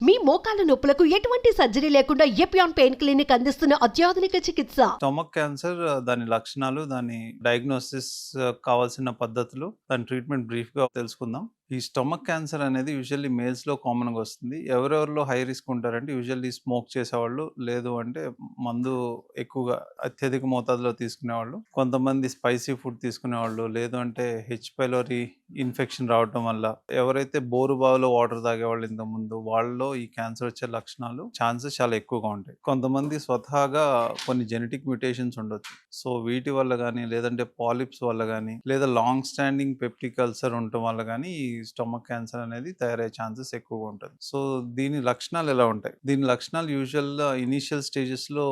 మీ మోకాల నొప్పులకు ఎటువంటి సర్జరీ లేకుండా ఎపియాన్ పెయిన్ క్లినిక్ అందిస్తున్న అత్యాధునిక చికిత్స. స్టమక్ క్యాన్సర్ దాని లక్షణాలు, దాని డయాగ్నోసిస్ కావాల్సిన పద్ధతులు, దాని ట్రీట్మెంట్ బ్రీఫ్గా తెలుసుకుందాం. ఈ స్టమక్ క్యాన్సర్ అనేది యూజువల్లీ మేల్స్లో కామన్గా వస్తుంది. ఎవరెవరిలో హై రిస్క్ ఉంటారంటే యూజువల్లీ స్మోక్ చేసేవాళ్ళు, లేదు అంటే మందు ఎక్కువగా అత్యధిక మోతాదులో తీసుకునేవాళ్ళు, కొంతమంది స్పైసీ ఫుడ్ తీసుకునేవాళ్ళు, లేదు అంటే హెచ్ పైలోరీ ఇన్ఫెక్షన్ రావడం వల్ల, ఎవరైతే బోరు బావిలో వాటర్ తాగేవాళ్ళు ఇంతకుముందు, వాళ్ళలో ఈ క్యాన్సర్ వచ్చే లక్షణాలు ఛాన్సెస్ చాలా ఎక్కువగా ఉంటాయి. కొంతమంది స్వతహాగా కొన్ని జెనెటిక్ మ్యూటేషన్స్ ఉండొచ్చు. సో వీటి వల్ల కానీ, లేదంటే పాలిప్స్ వల్ల కానీ, లేదా లాంగ్ స్టాండింగ్ పెప్టిక్ అల్సర్ ఉండటం వల్ల కానీ ఈ స్టమక్ క్యాన్సర్ అనేది తయారయ్యే ఛాన్సెస్ ఎక్కువగా ఉంటుంది. సో దీని లక్షణాలు ఎలా ఉంటాయి? దీని లక్షణాలు యూజువల్గా ఇనీషియల్ స్టేజెస్ లో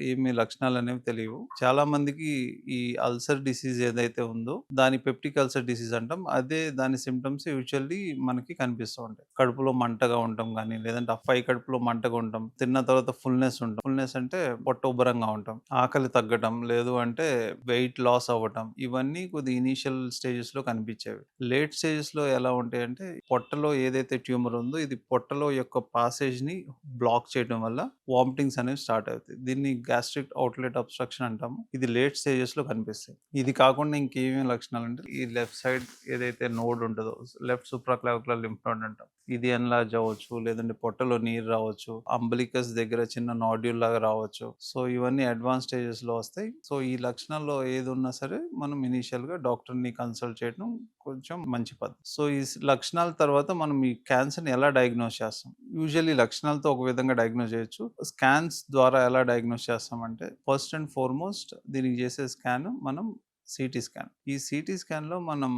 ఏమి లక్షణాలు అనేవి తెలియవు. చాలా మందికి ఈ అల్సర్ డిసీజ్ ఏదైతే ఉందో దాని పెప్టిక్ అల్సర్ డిసీజ్ అంటాం. అదే దాని సిమ్టమ్స్ యూజువల్లీ మనకి కనిపిస్తూ ఉంటాయి. కడుపులో మంటగా ఉండటం కానీ, లేదంటే పై కడుపులో మంటగా ఉండటం, తిన్న తర్వాత ఫుల్నెస్ ఉండటం. ఫుల్నెస్ అంటే పొట్ట ఉబ్బరంగా ఉండటం, ఆకలి తగ్గటం, లేదు అంటే వెయిట్ లాస్ అవ్వటం, ఇవన్నీ కొద్ది ఇనీషియల్ స్టేజెస్ లో కనిపించేవి. లేట్ స్టేజెస్ లో ఎలా ఉంటాయంటే పొట్టలో ఏదైతే ట్యూమర్ ఉందో ఇది పొట్టలో యొక్క పాసేజ్ ని బ్లాక్ చేయడం వల్ల వామిటింగ్స్ అనేవి స్టార్ట్ అవుతాయి. దీన్ని గ్యాస్ట్రిక్ అవుట్లెట్ అబ్స్ట్రక్షన్ అంటాము. ఇది లేట్ స్టేజెస్ లో కనిపిస్తాయి. ఇది కాకుండా ఇంకేమేమి లక్షణాలు అంటే ఈ లెఫ్ట్ సైడ్ ఏదైతే నోడ్ ఉంటుందో, లెఫ్ట్ సూప్రాక్లావికులర్ లింఫ్ నోడ్ అంటాం, ఇది ఎన్లార్జ్ అవ్వచ్చు, లేదంటే పొట్టలో నీరు రావచ్చు, అంబలికస్ దగ్గర చిన్న నాడ్యూల్ లాగా రావచ్చు. సో ఇవన్నీ అడ్వాన్స్ స్టేజెస్ లో వస్తాయి. సో ఈ లక్షణాల్లో ఏది ఉన్నా సరే మనం ఇనీషియల్ గా డాక్టర్ ని కన్సల్ట్ చేయడం కొంచెం మంచి పద్ధతి. సో ఈ లక్షణాల తర్వాత మనం ఈ క్యాన్సర్ ని ఎలా డయాగ్నోస్ చేస్తాం? యూజువల్లీ లక్షణాలతో ఒక విధంగా డయాగ్నోస్ చేయొచ్చు. స్కాన్స్ ద్వారా ఎలా డయాగ్నోస్ చేస్తామంటే, ఫస్ట్ అండ్ ఫార్మోస్ట్ దీనికి చేసే స్కాన్ మనం సిటీ స్కాన్. ఈ సిటీ స్కాన్ లో మనం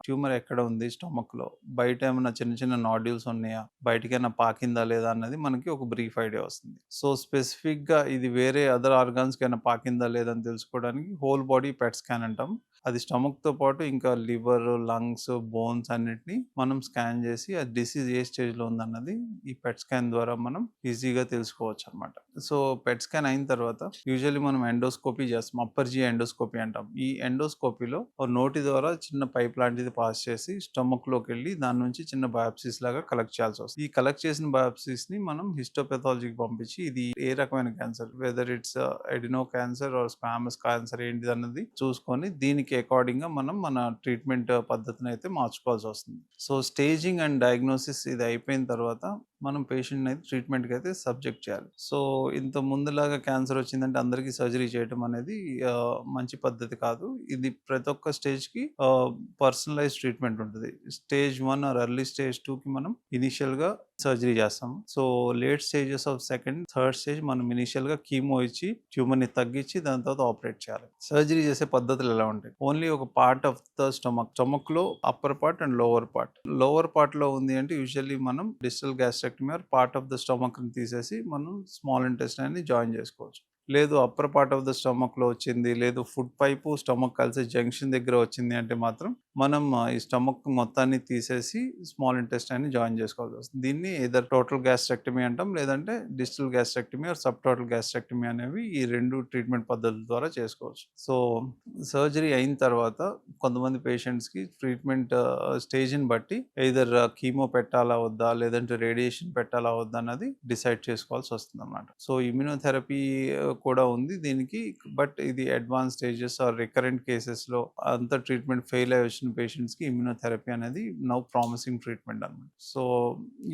ట్యూమర్ ఎక్కడ ఉంది స్టమక్ లో, బయట ఏమైనా చిన్న చిన్న నాడ్యూల్స్ ఉన్నాయా, బయటకైనా పాకిందా లేదా అన్నది మనకి ఒక బ్రీఫ్ ఐడియా వస్తుంది. సో స్పెసిఫిక్ గా ఇది వేరే అదర్ ఆర్గాన్స్ కైనా పాకిందా లేదని తెలుసుకోవడానికి హోల్ బాడీ పెట్ స్కాన్ అంటాం. అది స్టమక్ తో పాటు ఇంకా లివర్, లంగ్స్, బోన్స్ అన్నిటిని మనం స్కాన్ చేసి ఆ డిసీజ్ ఏ స్టేజ్ లో ఉందన్నది ఈ పెట్ స్కాన్ ద్వారా మనం ఈజీగా తెలుసుకోవచ్చు అనమాట. సో పెట్ స్కాన్ అయిన తర్వాత యూజువల్లీ మనం ఎండోస్కోపీ చేస్తాం. అప్పర్ జీ ఎండోస్కోపీ అంటాం. ఈ ఎండోస్కోపీలో నోటి ద్వారా చిన్న పైప్ లాంటిది పాస్ చేసి స్టమక్ లోకి వెళ్ళి దాని నుంచి చిన్న బయాప్సీస్ లాగా కలెక్ట్ చేయాల్సి వస్తుంది. ఈ కలెక్ట్ చేసిన బయాప్సీస్ ని మనం హిస్టోపెథాలజీకి పంపించి ఇది ఏ రకమైన cancer, whether it's adeno cancer are squamous cancer ఏంటిది అన్నది చూసుకొని దీనికి అకార్డింగ్ గా మనం మన ట్రీట్మెంట్ పద్ధతిని అయితే మార్చుకోవాల్సి వస్తుంది. సో స్టేజింగ్ అండ్ డయాగ్నోసిస్ ఇది అయిపోయిన తర్వాత మనం పేషెంట్ అయితే ట్రీట్మెంట్ కి అయితే సబ్జెక్ట్ చేయాలి. సో ఇంత ముందులాగా క్యాన్సర్ వచ్చిందంటే అందరికీ సర్జరీ చేయడం అనేది మంచి పద్ధతి కాదు. ఇది ప్రతి ఒక్క స్టేజ్ కి పర్సనలైజ్ ట్రీట్మెంట్ ఉంటుంది. స్టేజ్ 1 ఆర్ ఎర్లీ స్టేజ్ 2 కి మనం ఇనిషియల్ గా సర్జరీ చేస్తాం. So late stages of second, third stage మనం ఇనిషియల్ గా కీమో ఇచ్చి ట్యూమర్ ని తగ్గించి దాని తర్వాత ఆపరేట్ చేయాలి. సర్జరీ చేసే పద్ధతులు ఎలా ఉంటాయి? ఓన్లీ ఒక పార్ట్ ఆఫ్ ద స్టమక్ లో upper part and lower part లో ఉంది అంటే యూజువల్లీ మనం distal gastrectomy or part of the stomach ని తీసేసి మనం స్మాల్ ఇంటెస్టైన్ ని జాయిన్ చేసుకోవచ్చు. లేదు upper part of the stomach లో వచ్చింది, లేదు ఫుడ్ పైపు స్టమక్ కలిసి జంక్షన్ దగ్గర వచ్చింది అంటే మాత్రం మనం ఈ స్టమక్ మొత్తాన్ని తీసేసి స్మాల్ ఇంటెస్టైన్ ని జాయిన్ చేసుకోవాల్సి వస్తుంది. దీన్ని ఏదర్ టోటల్ గ్యాస్ట్రెక్టమీ అంటాం, లేదంటే distal gastrectomy or sub total gastrectomy అనేవి ఈ రెండు ట్రీట్మెంట్ పద్ధతుల ద్వారా చేసుకోవచ్చు. సో సర్జరీ అయిన తర్వాత కొంతమంది పేషెంట్స్ కి ట్రీట్మెంట్ స్టేజ్ ని బట్టి ఎయిదర్ కీమో పెట్టాలా వద్దా, లేదంటే రేడియేషన్ పెట్టాలా వద్దా అన్నది డిసైడ్ చేసుకోవాల్సి వస్తుంది అన్నమాట. సో ఇమ్యూనోథెరపీ కూడా ఉంది దీనికి, బట్ ఇది advance stages or recurrent cases లో అంత ట్రీట్మెంట్ ఫెయిల్ అయ్యి వచ్చిన పేషెంట్స్ కి ఇమ్యూనోథెరపీ అనేది నౌ ప్రామిసింగ్ ట్రీట్మెంట్ అన్నమాట. సో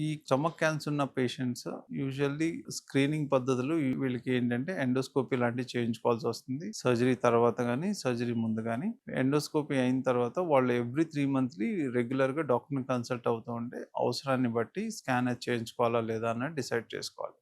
ఈ స్టమక్ క్యాన్సర్ ఉన్న పేషెంట్స్ యూజువల్లీ స్క్రీనింగ్ పద్ధతులు వీళ్ళకి ఏంటంటే ఎండోస్కోపీ లాంటివి చేయించుకోవాల్సి వస్తుంది. సర్జరీ తర్వాత కానీ సర్జరీ ముందు కానీ. ఎండోస్కోపీ అయిన తర్వాత వాళ్ళు ఎవ్రీ 3 monthly రెగ్యులర్ గా డాక్టర్ని కన్సల్ట్ అవుతూ ఉంటే అవసరాన్ని బట్టి స్కాన్ చేయించుకోవాలా లేదా అన్నది డిసైడ్ చేసుకోవాలి.